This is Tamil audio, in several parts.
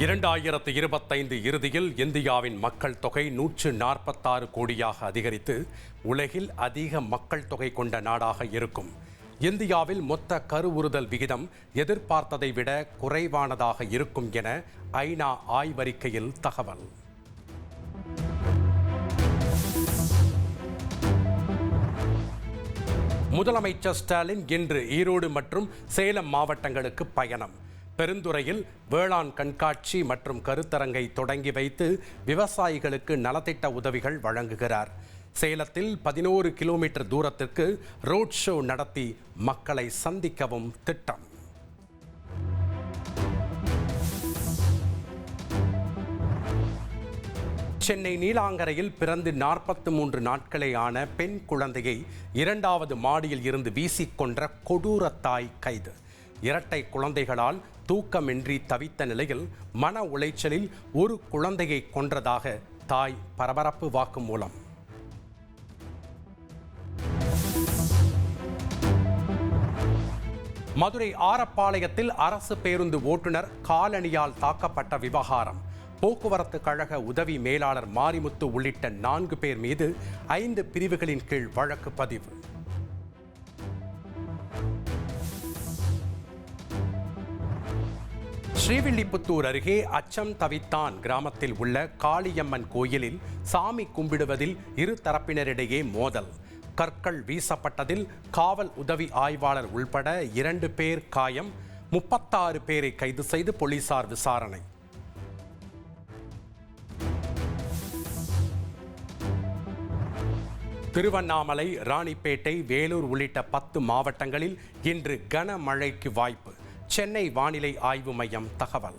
2025 இறுதியில் இந்தியாவின் மக்கள் தொகை 146 கோடியாக அதிகரித்து உலகில் அதிக மக்கள் தொகை கொண்ட நாடாக இருக்கும். இந்தியாவில் மொத்த கருவுறுதல் விகிதம் எதிர்பார்த்ததை விட குறைவானதாக இருக்கும் என ஐநா ஆய்வறிக்கையில் தகவல். முதலமைச்சர் ஸ்டாலின் இன்று ஈரோடு மற்றும் சேலம் மாவட்டங்களுக்கு பயணம். பெருந்துறையில் வேளாண் கண்காட்சி மற்றும் கருத்தரங்கை தொடங்கி வைத்து விவசாயிகளுக்கு நலத்திட்ட உதவிகள் வழங்குகிறார். சேலத்தில் 11 கிலோமீட்டர் தூரத்திற்கு ரோட் ஷோ நடத்தி மக்களை சந்திக்கவும் திட்டம். சென்னை நீலாங்கரையில் பிறந்து 43 நாட்களே ஆன பெண் குழந்தையை 2வது மாடியில் இருந்து வீசிக்கொன்ற கொடூர தாய் கைது. இரட்டை குழந்தைகளால் தூக்கமின்றி தவித்த நிலையில் மன உளைச்சலில் ஒரு குழந்தையை கொன்றதாக தாய் பரபரப்பு வாக்குமூலம். மதுரை ஆரப்பாளையத்தில் அரசு பேருந்து ஓட்டுநர் காலணியால் தாக்கப்பட்ட விவகாரம். போக்குவரத்து கழக உதவி மேலாளர் மாரிமுத்து உள்ளிட்ட 4 பேர் மீது 5 பிரிவுகளின் கீழ் வழக்கு பதிவு. ஸ்ரீவில்லிபுத்தூர் அருகே அச்சம் தவித்தான் கிராமத்தில் உள்ள காளியம்மன் கோயிலில் சாமி கும்பிடுவதில் இரு தரப்பினரிடையே மோதல். கற்கள் வீசப்பட்டதில் காவல் உதவி ஆய்வாளர் உள்பட 2 பேர் காயம். 36 பேரை கைது செய்து போலீசார் விசாரணை. திருவண்ணாமலை, ராணிப்பேட்டை, வேலூர் உள்ளிட்ட 10 மாவட்டங்களில் இன்று கனமழைக்கு வாய்ப்பு. சென்னை வானிலை ஆய்வு மையம் தகவல்.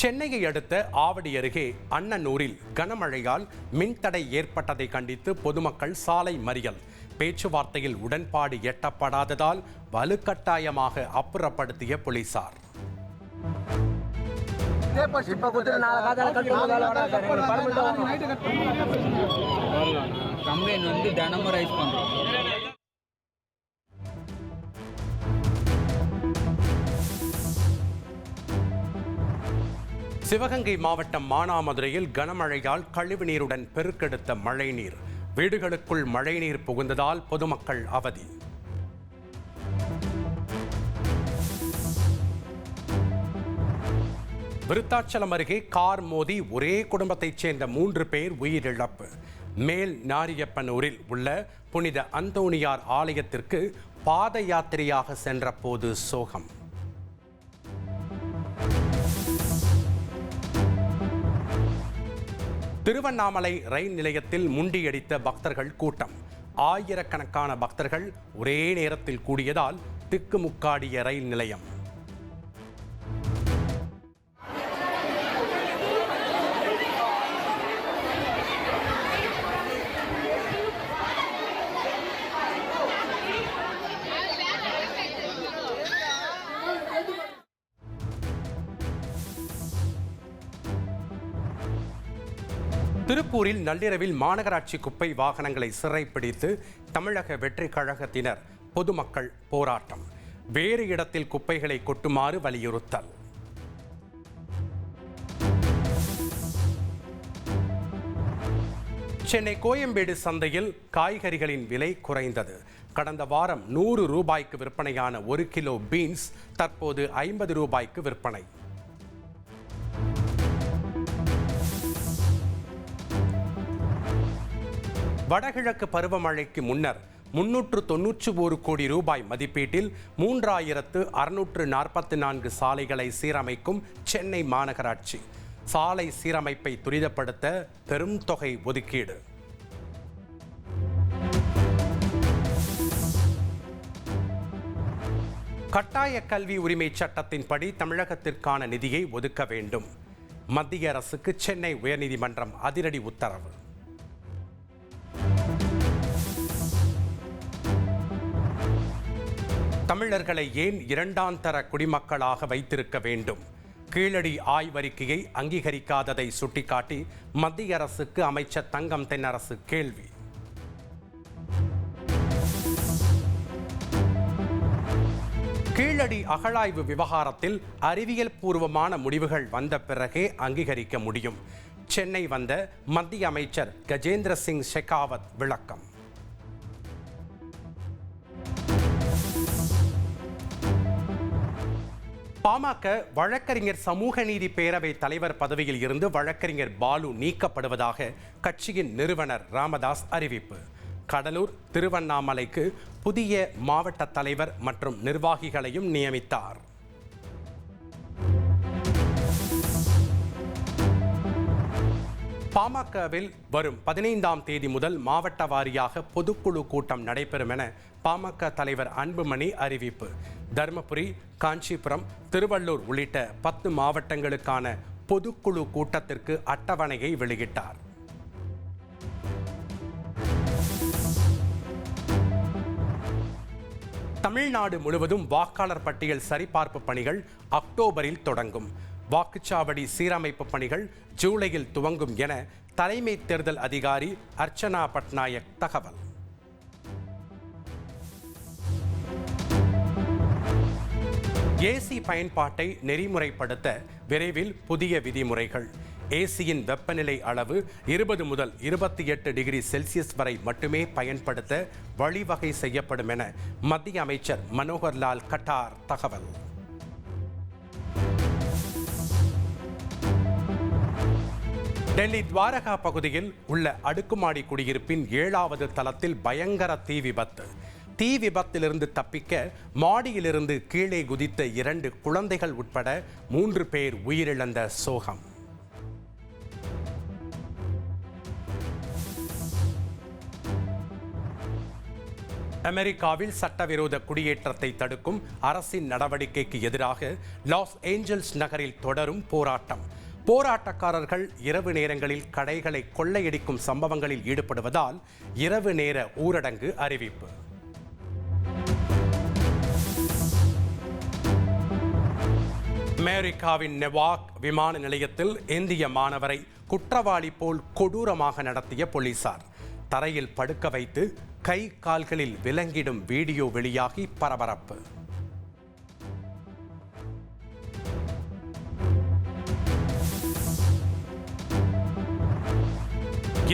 சென்னையை அடுத்த ஆவடி அருகே அண்ணனூரில் கனமழையால் மின்தடை ஏற்பட்டதை கண்டித்து பொதுமக்கள் சாலை மறியல். பேச்சுவார்த்தையில் உடன்பாடு எட்டப்படாததால் வலுக்கட்டாயமாக அப்புறப்படுத்திய போலீசார். சிவகங்கை மாவட்டம் மானாமதுரையில் கனமழையால் கழிவுநீருடன் பெருக்கெடுத்த மழைநீர். வீடுகளுக்குள் மழைநீர் புகுந்ததால் பொதுமக்கள் அவதி. விருத்தாச்சலம் அருகே கார் மோதி ஒரே குடும்பத்தைச் சேர்ந்த 3 பேர் உயிரிழப்பு. மேல் நாரியப்பனூரில் உள்ள புனித அந்தோணியார் ஆலயத்திற்கு பாத யாத்திரையாக சென்ற போது சோகம். திருவண்ணாமலை ரயில் நிலையத்தில் முண்டியடித்த பக்தர்கள் கூட்டம். ஆயிரக்கணக்கான பக்தர்கள் ஒரே நேரத்தில் கூடியதால் திக்குமுக்காடிய ரயில் நிலையம். திருப்பூரில் நள்ளிரவில் மாநகராட்சி குப்பை வாகனங்களை சிறைப்பிடித்து தமிழக வெற்றி கழகத்தினர் பொதுமக்கள் போராட்டம். வேறு இடத்தில் குப்பைகளை கொட்டுமாறு வலியுறுத்தல். சென்னை கோயம்பேடு சந்தையில் காய்கறிகளின் விலை குறைந்தது. கடந்த வாரம் 100 ரூபாய்க்கு விற்பனையான 1 கிலோ பீன்ஸ் தற்போது 50 ரூபாய்க்கு விற்பனை. வடகிழக்கு பருவமழைக்கு முன்னர் 391 கோடி ரூபாய் மதிப்பீட்டில் 3644 சாலைகளை சீரமைக்கும் சென்னை மாநகராட்சி. சாலை சீரமைப்பை துரிதப்படுத்த பெரும் தொகை ஒதுக்கீடு. கட்டாய கல்வி உரிமை சட்டத்தின்படி தமிழகத்திற்கான நிதியை ஒதுக்க வேண்டும். மத்திய அரசுக்கு சென்னை உயர்நீதிமன்றம் அதிரடி உத்தரவு. தமிழர்களை ஏன் 2ஆம் தர குடிமக்களாக வைத்திருக்க வேண்டும்? கீழடி ஆய்வறிக்கையை அங்கீகரிக்காததை சுட்டிக்காட்டி மத்திய அரசுக்கு அமைச்சர் தங்கம் தென்னரசு கேள்வி. கீழடி அகழாய்வு விவகாரத்தில் அறிவியல் பூர்வமான முடிவுகள் வந்த பிறகே அங்கீகரிக்க முடியும். சென்னை வந்த மத்திய அமைச்சர் கஜேந்திர சிங் ஷெகாவத் விளக்கம். பாமக வழக்கறிஞர் சமூக நீதி பேரவை தலைவர் பதவியில் இருந்து வழக்கறிஞர் பாலு நீக்கப்படுவதாக கட்சியின் நிறுவனர் ராமதாஸ் அறிவிப்பு. கடலூர், திருவண்ணாமலைக்கு புதிய மாவட்ட தலைவர் மற்றும் நிர்வாகிகளையும் நியமித்தார். பாமகவில் வரும் 15ஆம் தேதி முதல் மாவட்ட வாரியாக பொதுக்குழு கூட்டம் நடைபெறும் என பாமக தலைவர் அன்புமணி அறிவிப்பு. தருமபுரி, காஞ்சிபுரம், திருவள்ளூர் உள்ளிட்ட 10 மாவட்டங்களுக்கான பொதுக்குழு கூட்டத்திற்கு அட்டவணையை வெளியிட்டார். தமிழ்நாடு முழுவதும் வாக்காளர் பட்டியல் சரிபார்ப்பு பணிகள் அக்டோபரில் தொடங்கும். வாக்குச்சாவடி சீரமைப்பு பணிகள் ஜூலையில் துவங்கும் என தலைமை தேர்தல் அதிகாரி அர்ச்சனா பட்நாயக் தகவல். ஏசி பயன்பாட்டை நெறிமுறைப்படுத்த விரைவில் புதிய விதிமுறைகள். ஏசியின் வெப்பநிலை அளவு 20 முதல் 28 டிகிரி செல்சியஸ் வரை மட்டுமே பயன்படுத்த வழிவகை செய்யப்படும் என மத்திய அமைச்சர் மனோகர் லால் கட்டார் தகவல். டெல்லி துவாரகா பகுதியில் உள்ள அடுக்குமாடி குடியிருப்பின் 7வது தளத்தில் பயங்கர தீ விபத்து. தீ விபத்திலிருந்து தப்பிக்க மாடியிலிருந்து கீழே குதித்த 2 குழந்தைகள் உட்பட 3 பேர் உயிரிழந்த சோகம். அமெரிக்காவில் சட்டவிரோத குடியேற்றத்தை தடுக்கும் அரசின் நடவடிக்கைக்கு எதிராக லாஸ் ஏஞ்சல்ஸ் நகரில் தொடரும் போராட்டம். போராட்டக்காரர்கள் இரவு நேரங்களில் கடைகளை கொள்ளையடிக்கும் சம்பவங்களில் ஈடுபடுவதால் இரவு நேர ஊரடங்கு அறிவிப்பு. அமெரிக்காவின் நெவார்க் விமான நிலையத்தில் இந்திய மாணவரை குற்றவாளி போல் கொடூரமாக நடத்திய போலீசார். தரையில் படுக்க வைத்து கை கால்களில் விலங்கிடும் வீடியோ வெளியாகி பரபரப்பு.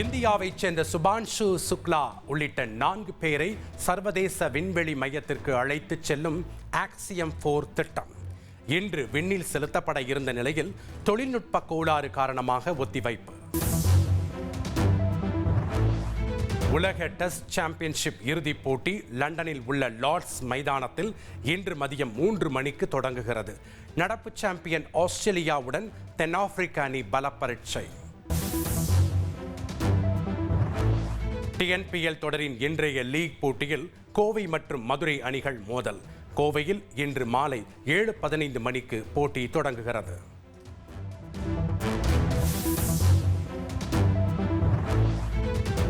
இந்தியாவைச் சேர்ந்த சுபான்ஷு சுக்லா உள்ளிட்ட 4 பேரை சர்வதேச விண்வெளி மையத்திற்கு அழைத்துச் செல்லும் ஆக்சியம் 4 திட்டம் இன்று விண்ணில் செலுத்தப்பட இருந்த நிலையில் தொழில்நுட்ப கோளாறு காரணமாக ஒத்திவைப்பு. உலக டெஸ்ட் சாம்பியன்ஷிப் இறுதிப் போட்டி லண்டனில் உள்ள லார்ட்ஸ் மைதானத்தில் இன்று மதியம் 3 மணிக்கு தொடங்குகிறது. நடப்பு சாம்பியன் ஆஸ்திரேலியாவுடன் தென்னாப்பிரிக்க அணி பலப்பரீட்சை. TNPL தொடரின் இன்றைய லீக் போட்டியில் கோவை மற்றும் மதுரை அணிகள் மோதல். கோவையில் இன்று மாலை 7:15 மணிக்கு போட்டி தொடங்குகிறது.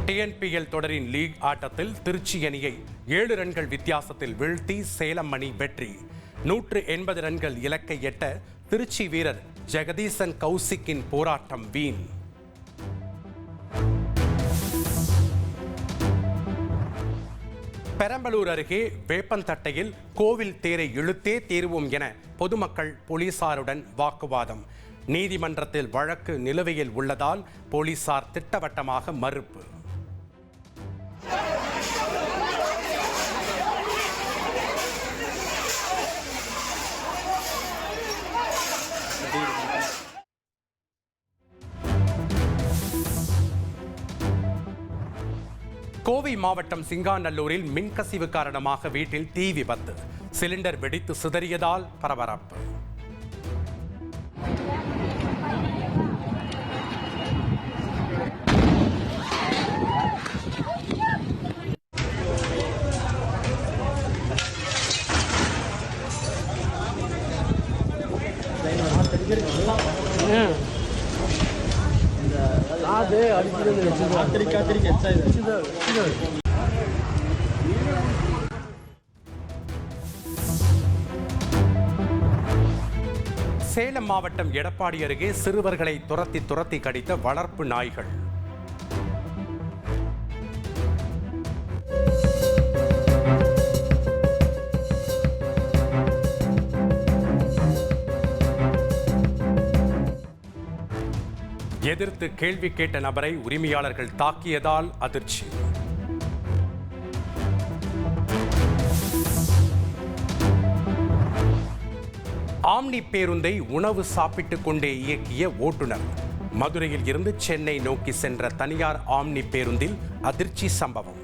TNPL தொடரின் லீக் ஆட்டத்தில் திருச்சி அணியை 7 ரன்கள் வித்தியாசத்தில் வீழ்த்தி சேலம் அணி வெற்றி. 180 ரன்கள் இலக்கை எட்ட திருச்சி வீரர் ஜெகதீசன் கௌசிக்கின் போராட்டம் வீண். பெரம்பலூர் அருகே வேப்பந்தட்டையில் கோவில் தேரை இழுத்தே தீர்வோம் என பொதுமக்கள் போலீசாருடன் வாக்குவாதம். நீதிமன்றத்தில் வழக்கு நிலுவையில் உள்ளதால் போலீசார் திட்டவட்டமாக மறுப்பு. கோவை மாவட்டம் சிங்காநல்லூரில் மின்கசிவு காரணமாக வீட்டில் தீ விபத்து. சிலிண்டர் வெடித்து சிதறியதால் பரபரப்பு. சேலம் மாவட்டம் எடப்பாடி அருகே சிறுவர்களை துரத்தி கடித்த வளர்ப்பு நாய்கள். எதிர்த்து கேள்வி கேட்ட நபரை உரிமையாளர்கள் தாக்கியதால் அதிர்ச்சி. ஆம்னி பேருந்தை உணவு சாப்பிட்டுக் கொண்டே இயக்கிய ஓட்டுநர். மதுரையில் இருந்து சென்னை நோக்கி சென்ற தனியார் ஆம்னி பேருந்தில் அதிர்ச்சி சம்பவம்.